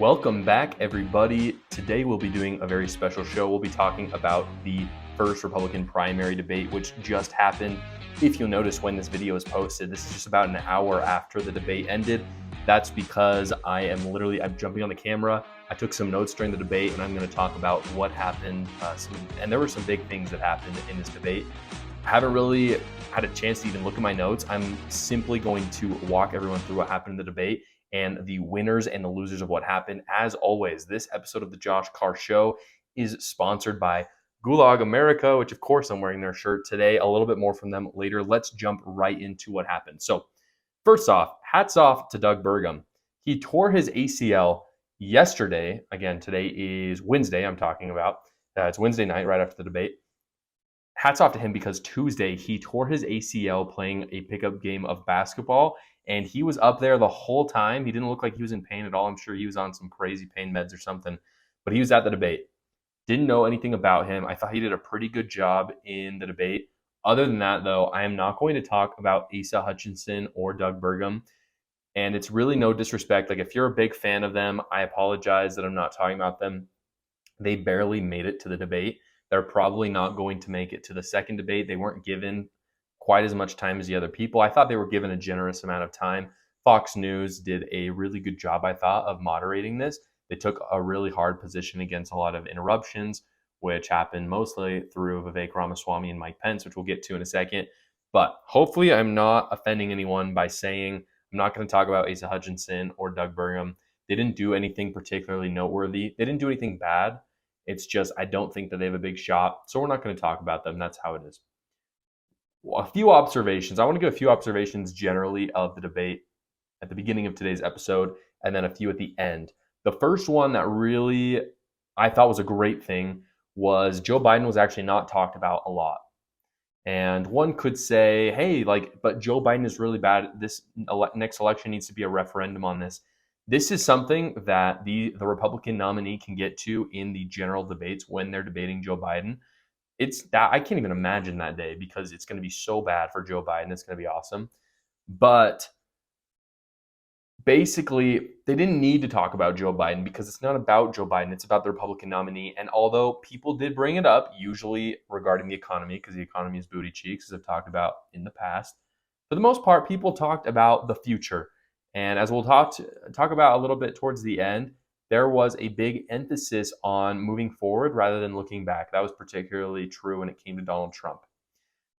Welcome back, everybody. Today we'll be doing a very special show. We'll be talking about the first Republican primary debate, which just happened. If you'll notice when this video is posted, this is just about an hour after the debate ended. That's because I'm jumping on the camera. I took some notes during the debate, and I'm going to talk about what happened. And there were some big things that happened in this debate. I haven't really had a chance to even look at my notes. I'm simply going to walk everyone through what happened in the debate and the winners and the losers of what happened. As always, this episode of the Josh Carr Show is sponsored by Gulag America, which of course I'm wearing their shirt today. A little bit more from them later. Let's jump right into what happened. So first off, hats off to Doug Burgum. He tore his ACL yesterday. Again, today is Wednesday I'm talking about. It's Wednesday night right after the debate. Hats off to him because Tuesday he tore his ACL playing a pickup game of basketball. And he was up there the whole time. He didn't look like he was in pain at all. I'm sure he was on some crazy pain meds or something. But he was at the debate. Didn't know anything about him. I thought he did a pretty good job in the debate. Other than that, though, I am not going to talk about Asa Hutchinson or Doug Burgum. And it's really no disrespect. Like, if you're a big fan of them, I apologize that I'm not talking about them. They barely made it to the debate. They're probably not going to make it to the second debate. They weren't given quite as much time as the other people. I thought they were given a generous amount of time. Fox News did a really good job, I thought, of moderating this. They took a really hard position against a lot of interruptions, which happened mostly through Vivek Ramaswamy and Mike Pence, which we'll get to in a second. But hopefully I'm not offending anyone by saying I'm not going to talk about Asa Hutchinson or Doug Burgum. They didn't do anything particularly noteworthy. They didn't do anything bad. It's just I don't think that they have a big shot, so we're not going to talk about them. That's how it is. A few observations. I want to give a few observations generally of the debate at the beginning of today's episode, and then a few at the end. The first one that really I thought was a great thing was Joe Biden was actually not talked about a lot. And one could say, hey, but Joe Biden is really bad. This next election needs to be a referendum on this. This is something that the Republican nominee can get to in the general debates when they're debating Joe Biden. It's that I can't even imagine that day because it's going to be so bad for Joe Biden. It's going to be awesome. But basically, they didn't need to talk about Joe Biden because it's not about Joe Biden. It's about the Republican nominee. And although people did bring it up, usually regarding the economy, because the economy is booty cheeks, as I've talked about in the past, for the most part, people talked about the future. And as we'll talk about a little bit towards the end, there was a big emphasis on moving forward rather than looking back. That was particularly true when it came to Donald Trump.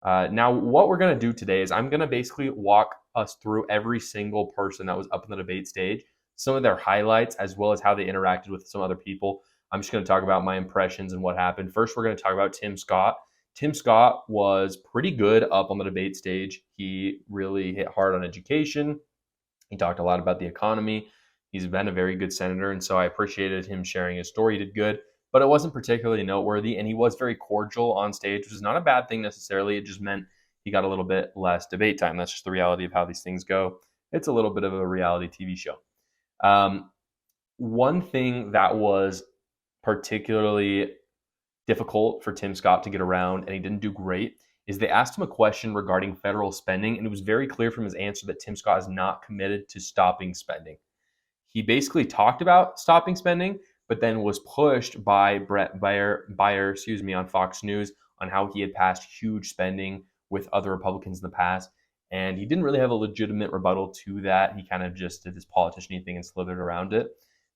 Now, what we're going to do today is I'm going to basically walk us through every single person that was up on the debate stage, some of their highlights, as well as how they interacted with some other people. I'm just going to talk about my impressions and what happened. First, we're going to talk about Tim Scott. Tim Scott was pretty good up on the debate stage. He really hit hard on education. He talked a lot about the economy. He's been a very good senator, and so I appreciated him sharing his story. He did good, but it wasn't particularly noteworthy, and he was very cordial on stage, which is not a bad thing necessarily. It just meant he got a little bit less debate time. That's just the reality of how these things go. It's a little bit of a reality TV show. One thing that was particularly difficult for Tim Scott to get around, and he didn't do great, is they asked him a question regarding federal spending, and it was very clear from his answer that Tim Scott is not committed to stopping spending. He basically talked about stopping spending, but then was pushed by Brett Baier, on Fox News on how he had passed huge spending with other Republicans in the past. And he didn't really have a legitimate rebuttal to that. He kind of just did his politician-y thing and slithered around it.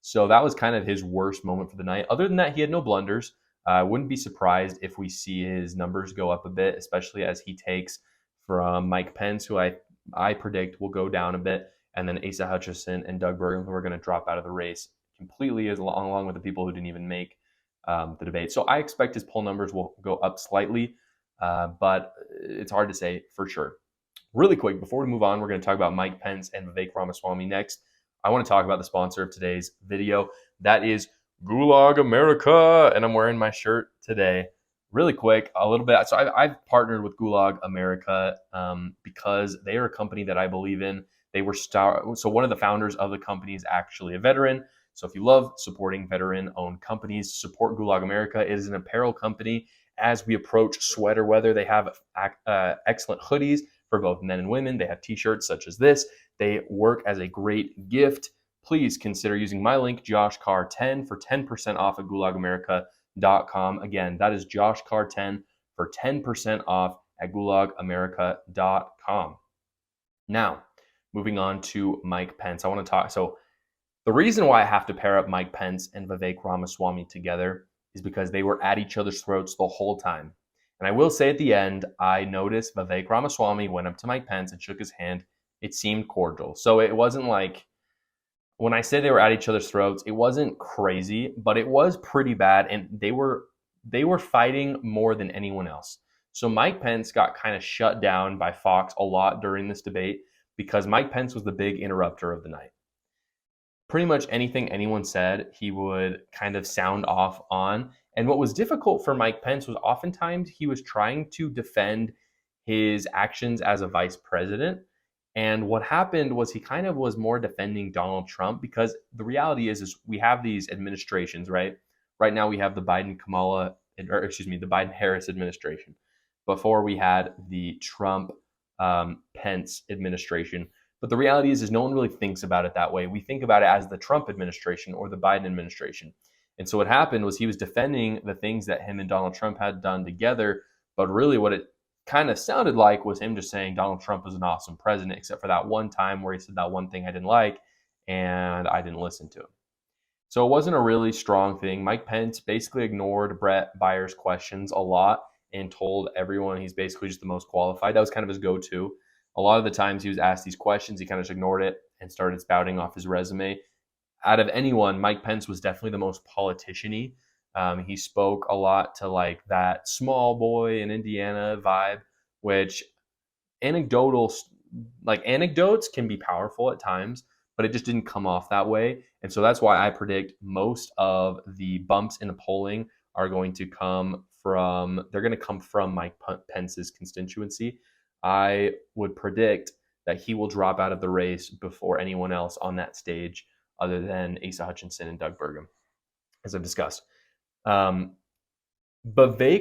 So that was kind of his worst moment for the night. Other than that, he had no blunders. I wouldn't be surprised if we see his numbers go up a bit, especially as he takes from Mike Pence, who I predict will go down a bit, and then Asa Hutchinson and Doug Burgum, who are going to drop out of the race completely, along with the people who didn't even make the debate. So I expect his poll numbers will go up slightly, but it's hard to say for sure. Really quick, before we move on, we're going to talk about Mike Pence and Vivek Ramaswamy next. I want to talk about the sponsor of today's video. That is Gulag America, and I'm wearing my shirt today. Really quick, a little bit. So I've partnered with Gulag America because they are a company that I believe in. They were so one of the founders of the company is actually a veteran. So if you love supporting veteran-owned companies, support Gulag America. It is an apparel company. As we approach sweater weather, they have excellent hoodies for both men and women. They have t-shirts such as this. They work as a great gift please consider using my link, JoshCarr10, for 10% off at gulagamerica.com. Again, that is JoshCarr10 for 10% off at gulagamerica.com. Now, moving on to Mike Pence. I want to talk. So, the reason why I have to pair up Mike Pence and Vivek Ramaswamy together is because they were at each other's throats the whole time. And I will say at the end, I noticed Vivek Ramaswamy went up to Mike Pence and shook his hand. It seemed cordial. So it wasn't like, when I say they were at each other's throats, it wasn't crazy, but it was pretty bad. And they were fighting more than anyone else. So Mike Pence got kind of shut down by Fox a lot during this debate because Mike Pence was the big interrupter of the night. Pretty much anything anyone said, he would kind of sound off on. And what was difficult for Mike Pence was oftentimes he was trying to defend his actions as a vice president. And what happened was he kind of was more defending Donald Trump, because the reality is we have these administrations, right? Right now we have the Biden-Harris administration. Before we had the Trump Pence administration. But the reality is no one really thinks about it that way. We think about it as the Trump administration or the Biden administration. And so what happened was he was defending the things that him and Donald Trump had done together. But really what it kind of sounded like was him just saying Donald Trump was an awesome president, except for that one time where he said that one thing I didn't like and I didn't listen to him. So it wasn't a really strong thing. Mike Pence basically ignored Brett Byers' questions a lot and told everyone he's basically just the most qualified. That was kind of his go-to. A lot of the times he was asked these questions, he kind of just ignored it and started spouting off his resume. Out of anyone, Mike Pence was definitely the most politician-y. He spoke a lot to like that small boy in Indiana vibe, which anecdotes can be powerful at times, but it just didn't come off that way. And so that's why I predict most of the bumps in the polling are going to come from Mike Pence's constituency. I would predict that he will drop out of the race before anyone else on that stage other than Asa Hutchinson and Doug Burgum, as I've discussed. Vivek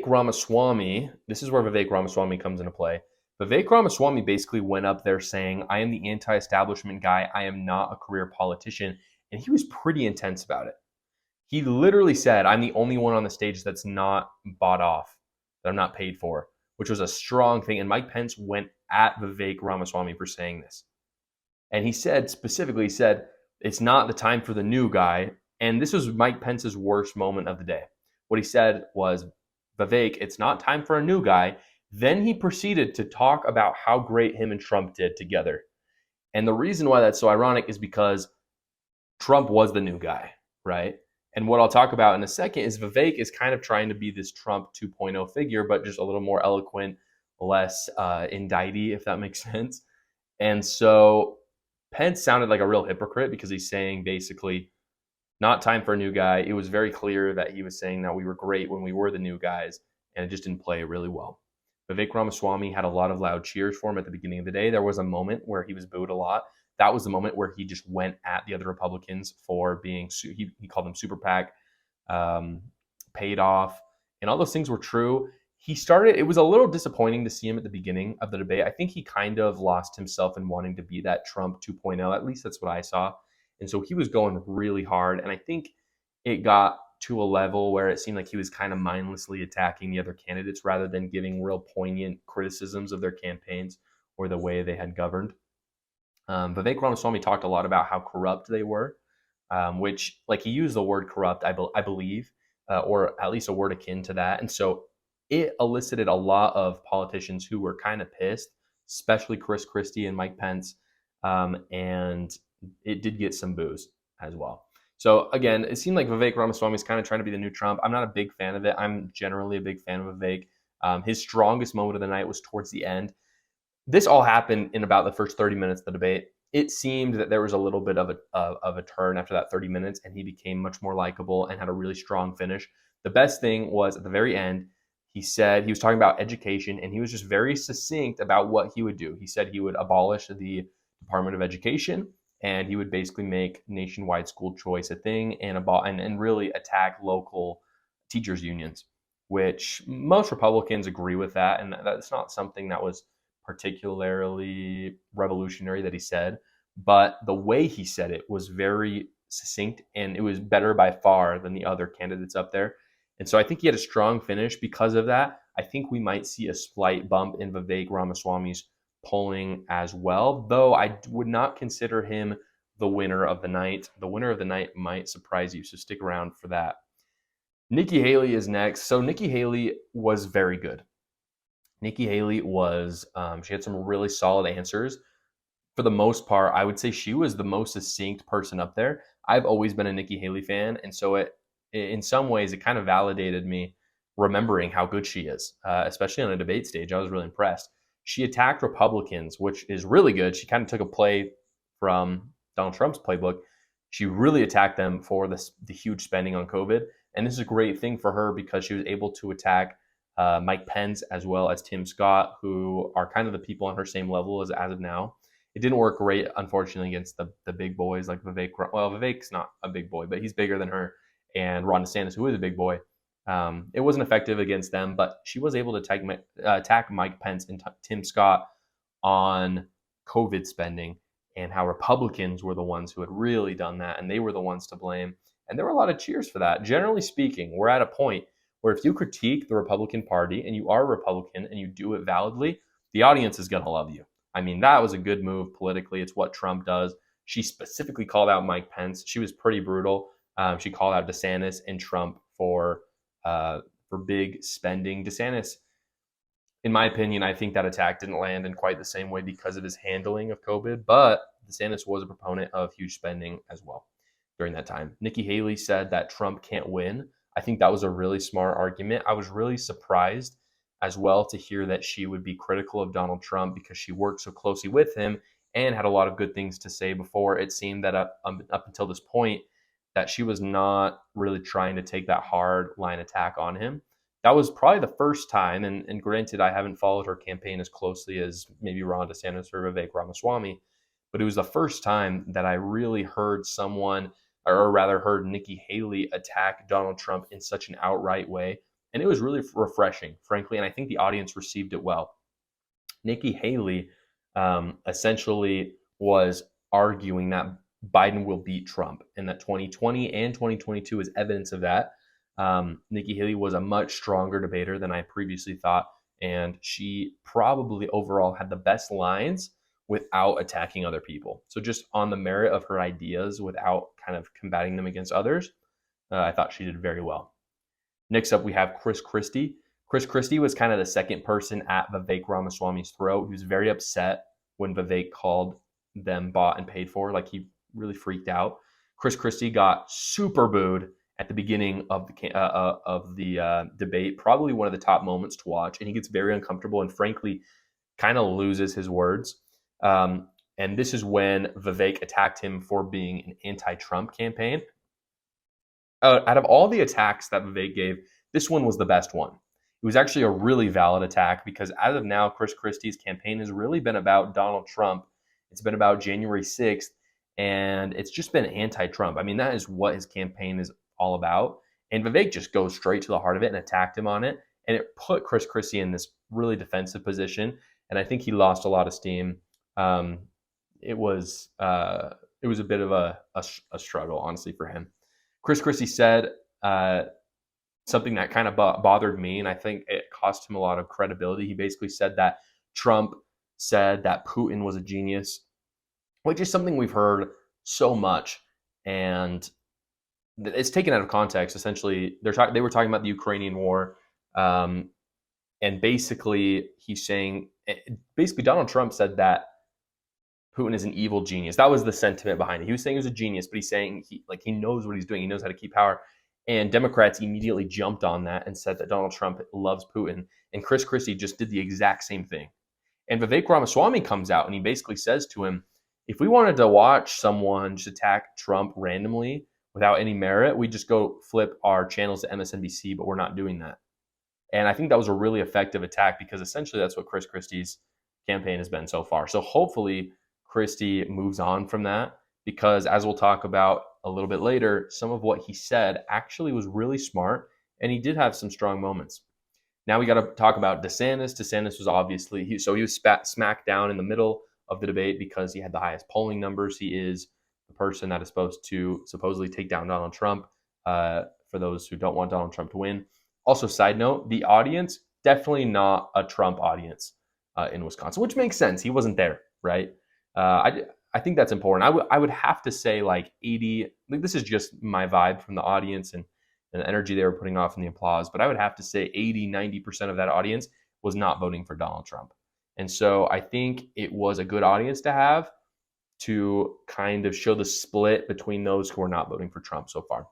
Ramaswamy, this is where Vivek Ramaswamy comes into play. Vivek Ramaswamy basically went up there saying, I am the anti-establishment guy. I am not a career politician. And he was pretty intense about it. He literally said, I'm the only one on the stage that's not bought off, that I'm not paid for, which was a strong thing. And Mike Pence went at Vivek Ramaswamy for saying this. And he said, specifically, it's not the time for the new guy. And this was Mike Pence's worst moment of the day. What he said was, Vivek, it's not time for a new guy. Then he proceeded to talk about how great him and Trump did together. And the reason why that's so ironic is because Trump was the new guy, right? And what I'll talk about in a second is Vivek is kind of trying to be this Trump 2.0 figure, but just a little more eloquent, less indicty, if that makes sense. And so Pence sounded like a real hypocrite because he's saying basically, not time for a new guy. It was very clear that he was saying that we were great when we were the new guys, and it just didn't play really well. Vivek Ramaswamy had a lot of loud cheers for him at the beginning of the day. There was a moment where he was booed a lot. That was the moment where he just went at the other Republicans for being, he called them super PAC, paid off, and all those things were true. It was a little disappointing to see him at the beginning of the debate. I think he kind of lost himself in wanting to be that Trump 2.0. At least that's what I saw. And so he was going really hard. And I think it got to a level where it seemed like he was kind of mindlessly attacking the other candidates rather than giving real poignant criticisms of their campaigns or the way they had governed. Vivek Ramaswamy talked a lot about how corrupt they were, which, like, he used the word corrupt, I believe, or at least a word akin to that. And so it elicited a lot of politicians who were kind of pissed, especially Chris Christie and Mike Pence, and it did get some boos as well. So again, it seemed like Vivek Ramaswamy is kind of trying to be the new Trump. I'm not a big fan of it. I'm generally a big fan of Vivek. His strongest moment of the night was towards the end. This all happened in about the first 30 minutes of the debate. It seemed that there was a little bit of a turn after that 30 minutes, and he became much more likable and had a really strong finish. The best thing was at the very end, he said he was talking about education, and he was just very succinct about what he would do. He said he would abolish the Department of Education, and he would basically make nationwide school choice a thing and really attack local teachers' unions, which most Republicans agree with that, and that's not something that was particularly revolutionary that he said. but the way he said it was very succinct, and it was better by far than the other candidates up there. And so I think he had a strong finish because of that. I think we might see a slight bump in Vivek Ramaswamy's polling as well, though I would not consider him the winner of the night. The winner of the night might surprise you, so stick around for that. Nikki Haley is next. So Nikki Haley was very good. Nikki Haley was, she had some really solid answers. For the most part, I would say she was the most succinct person up there. I've always been a Nikki Haley fan, and so in some ways, it kind of validated me remembering how good she is, especially on a debate stage. I was really impressed. She attacked Republicans, which is really good. She kind of took a play from Donald Trump's playbook. She really attacked them for the huge spending on COVID. And this is a great thing for her because she was able to attack Mike Pence as well as Tim Scott, who are kind of the people on her same level as of now. It didn't work great, unfortunately, against the big boys like Vivek. Well, Vivek's not a big boy, but he's bigger than her. And Ron DeSantis, who is a big boy. It wasn't effective against them, but she was able to attack Mike Pence and Tim Scott on COVID spending and how Republicans were the ones who had really done that, and they were the ones to blame. And there were a lot of cheers for that. Generally speaking, we're at a point where if you critique the Republican Party and you are a Republican and you do it validly, the audience is going to love you. I mean, that was a good move politically. It's what Trump does. She specifically called out Mike Pence. She was pretty brutal. She called out DeSantis and Trump for big spending. DeSantis, in my opinion, I think that attack didn't land in quite the same way because of his handling of COVID, but DeSantis was a proponent of huge spending as well during that time. Nikki Haley said that Trump can't win. I think that was a really smart argument. I was really surprised as well to hear that she would be critical of Donald Trump because she worked so closely with him and had a lot of good things to say before. It seemed that up until this point that she was not really trying to take that hard line attack on him. That was probably the first time, and granted, I haven't followed her campaign as closely as maybe Ron DeSantis or Vivek Ramaswamy, but it was the first time that I really heard someone, or rather heard Nikki Haley attack Donald Trump in such an outright way. And it was really refreshing, frankly, and I think the audience received it well. Nikki Haley essentially was arguing that Biden will beat Trump and that 2020 and 2022 is evidence of that. Nikki Haley was a much stronger debater than I previously thought, and she probably overall had the best lines without attacking other people. So just on the merit of her ideas without kind of combating them against others, I thought she did very well. Next up, we have Chris Christie. Chris Christie was kind of the second person at Vivek Ramaswamy's throat. He was very upset when Vivek called them bought and paid for. Like, he really freaked out. Chris Christie got super booed at the beginning of the debate, probably one of the top moments to watch. And he gets very uncomfortable and, frankly, kind of loses his words. And this is when Vivek attacked him for being an anti-Trump campaign. Out of all the attacks that Vivek gave, this one was the best one. It was actually a really valid attack because as of now, Chris Christie's campaign has really been about Donald Trump. It's been about January 6th, and it's just been anti-Trump. I mean, that is what his campaign is all about. And Vivek just goes straight to the heart of it and attacked him on it. And it put Chris Christie in this really defensive position. And I think he lost a lot of steam. It was a bit of a struggle, honestly, for him. Chris Christie said something that kind of bothered me, and I think it cost him a lot of credibility. He basically said that Trump said that Putin was a genius, which is something we've heard so much, and it's taken out of context. Essentially, they were talking about the Ukrainian war, and basically Donald Trump said that Putin is an evil genius. That was the sentiment behind it. He was saying he was a genius, but he's saying he knows what he's doing. He knows how to keep power. And Democrats immediately jumped on that and said that Donald Trump loves Putin. And Chris Christie just did the exact same thing. And Vivek Ramaswamy comes out and he basically says to him, if we wanted to watch someone just attack Trump randomly without any merit, we just go flip our channels to MSNBC, but we're not doing that. And I think that was a really effective attack because essentially that's what Chris Christie's campaign has been so far. So hopefully Christie moves on from that because, as we'll talk about a little bit later, some of what he said actually was really smart, and he did have some strong moments. Now we got to talk about DeSantis. DeSantis was obviously, he was smack down in the middle of the debate because he had the highest polling numbers. He is the person that is supposed to supposedly take down Donald Trump, for those who don't want Donald Trump to win. Also, side note, the audience, definitely not a Trump audience in Wisconsin, which makes sense. He wasn't there, right? I think that's important. I would have to say like 80, like this is just my vibe from the audience and the energy they were putting off in the applause, but I would have to say 80, 90% of that audience was not voting for Donald Trump. And so I think it was a good audience to have to kind of show the split between those who are not voting for Trump so far.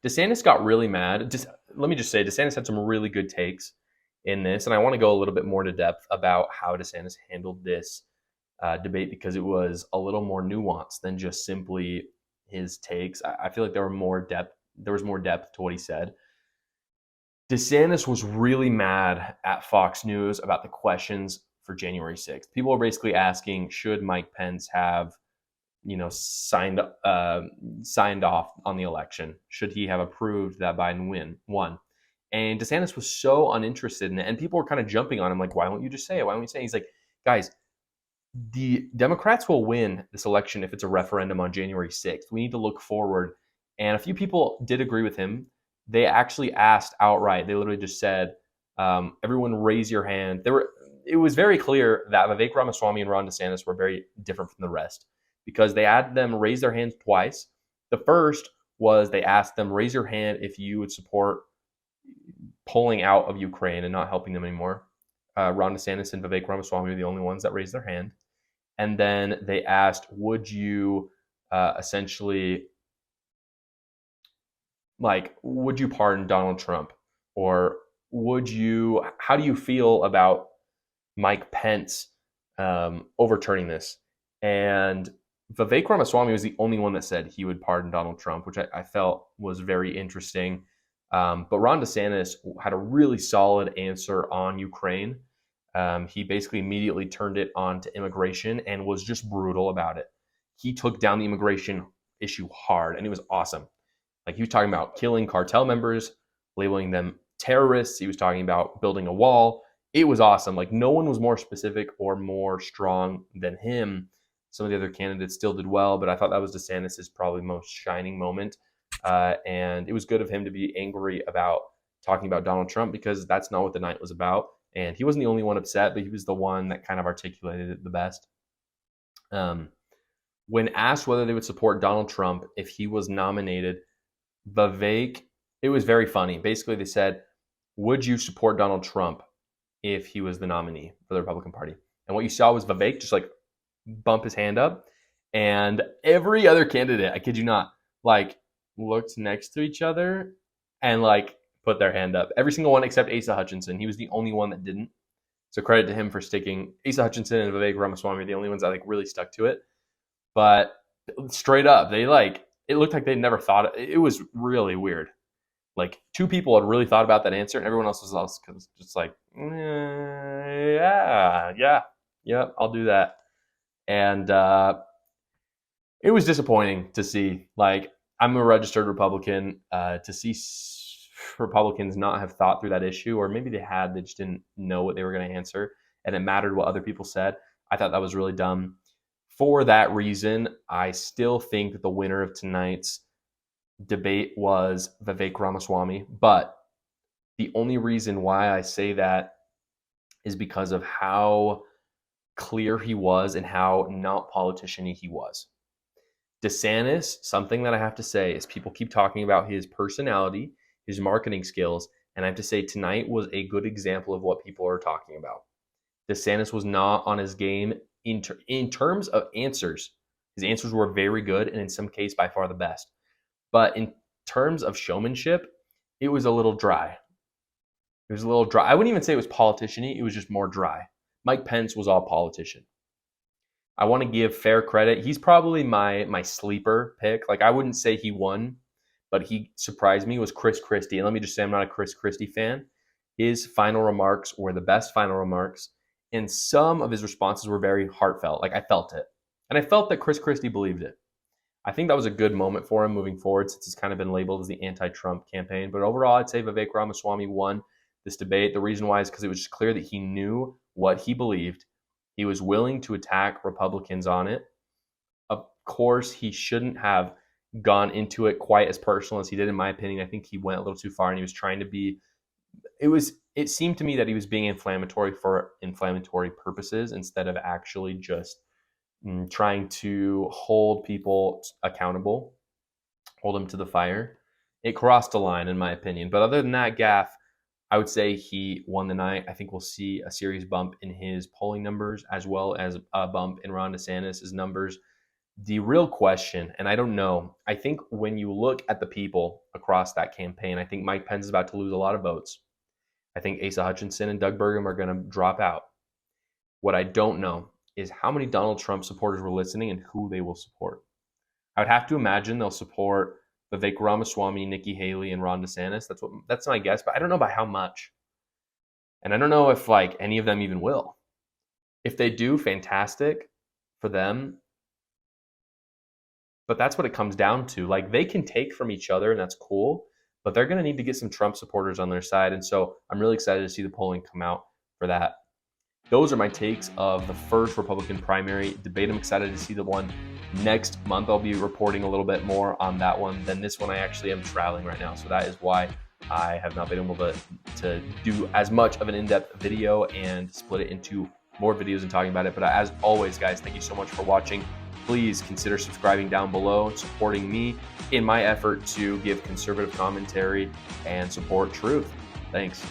DeSantis got really mad. Let me just say, DeSantis had some really good takes in this, and I want to go a little bit more to depth about how DeSantis handled this debate because it was a little more nuanced than just simply his takes. I feel like there was more depth to what he said. DeSantis was really mad at Fox News about the questions for January 6th. People are basically asking, should Mike Pence have, signed off on the election? Should he have approved that Biden won? And DeSantis was so uninterested in it, and people were kind of jumping on him, like, why won't you just say it? Why won't you say it? He's like, guys, the Democrats will win this election if it's a referendum on January 6th. We need to look forward. And a few people did agree with him. They actually asked outright. They literally just said, everyone raise your hand. It was very clear that Vivek Ramaswamy and Ron DeSantis were very different from the rest because they had them raise their hands twice. The first was they asked them, raise your hand if you would support pulling out of Ukraine and not helping them anymore. Ron DeSantis and Vivek Ramaswamy were the only ones that raised their hand. And then they asked, would you essentially, would you pardon Donald Trump? Or how do you feel about Mike Pence overturning this? And Vivek Ramaswamy was the only one that said he would pardon Donald Trump, which I felt was very interesting. But Ron DeSantis had a really solid answer on Ukraine. He basically immediately turned it on to immigration and was just brutal about it. He took down the immigration issue hard, and it was awesome. Like, he was talking about killing cartel members, labeling them terrorists. He was talking about building a wall. It was awesome. Like, no one was more specific or more strong than him. Some of the other candidates still did well, but I thought that was DeSantis's probably most shining moment. And it was good of him to be angry about talking about Donald Trump because that's not what the night was about. And he wasn't the only one upset, but he was the one that kind of articulated it the best. When asked whether they would support Donald Trump if he was nominated, Vivek, it was very funny. Basically, they said, would you support Donald Trump if he was the nominee for the Republican Party? And what you saw was Vivek just like bump his hand up. And every other candidate, I kid you not, like looked next to each other and like put their hand up. Every single one except Asa Hutchinson. He was the only one that didn't. So credit to him for sticking. Asa Hutchinson and Vivek Ramaswamy are the only ones that like really stuck to it. But straight up, they like, it looked like they'd never thought it. It was really weird. Like, two people had really thought about that answer, and everyone else was just like, yeah, I'll do that. And it was disappointing to see. Like, I'm a registered Republican. To see Republicans not have thought through that issue, or maybe they had, they just didn't know what they were going to answer, and it mattered what other people said. I thought that was really dumb. For that reason, I still think that the winner of tonight's debate was Vivek Ramaswamy, but the only reason why I say that is because of how clear he was and how not politician-y he was. DeSantis, something that I have to say is people keep talking about his personality, his marketing skills, and I have to say tonight was a good example of what people are talking about. DeSantis was not on his game in terms of answers. His answers were very good, and in some case, by far the best. But in terms of showmanship, it was a little dry. It was a little dry. I wouldn't even say it was politician-y. It was just more dry. Mike Pence was all politician. I want to give fair credit. He's probably my sleeper pick. Like, I wouldn't say he won, but he surprised me, was Chris Christie. And let me just say I'm not a Chris Christie fan. His final remarks were the best final remarks. And some of his responses were very heartfelt. Like, I felt it. And I felt that Chris Christie believed it. I think that was a good moment for him moving forward since he's kind of been labeled as the anti-Trump campaign. But overall, I'd say Vivek Ramaswamy won this debate. The reason why is because it was just clear that he knew what he believed. He was willing to attack Republicans on it. Of course, he shouldn't have gone into it quite as personal as he did, in my opinion. I think he went a little too far, and he was trying to be. It seemed to me that he was being inflammatory for inflammatory purposes instead of actually just trying to hold people accountable, hold them to the fire. It crossed a line, in my opinion. But other than that gaffe, I would say he won the night. I think we'll see a serious bump in his polling numbers as well as a bump in Ron DeSantis' numbers. The real question, and I don't know, I think when you look at the people across that campaign, I think Mike Pence is about to lose a lot of votes. I think Asa Hutchinson and Doug Burgum are going to drop out. What I don't know is how many Donald Trump supporters were listening and who they will support. I would have to imagine they'll support Vivek Ramaswamy, Nikki Haley, and Ron DeSantis. That's my guess, but I don't know by how much. And I don't know if any of them even will. If they do, fantastic for them. But that's what it comes down to. They can take from each other, and that's cool, but they're going to need to get some Trump supporters on their side. And so I'm really excited to see the polling come out for that. Those are my takes of the first Republican primary debate. I'm excited to see the one next month. I'll be reporting a little bit more on that one than this one. I actually am traveling right now, so that is why I have not been able to do as much of an in-depth video and split it into more videos and talking about it. But as always, guys, thank you so much for watching. Please consider subscribing down below and supporting me in my effort to give conservative commentary and support truth. Thanks.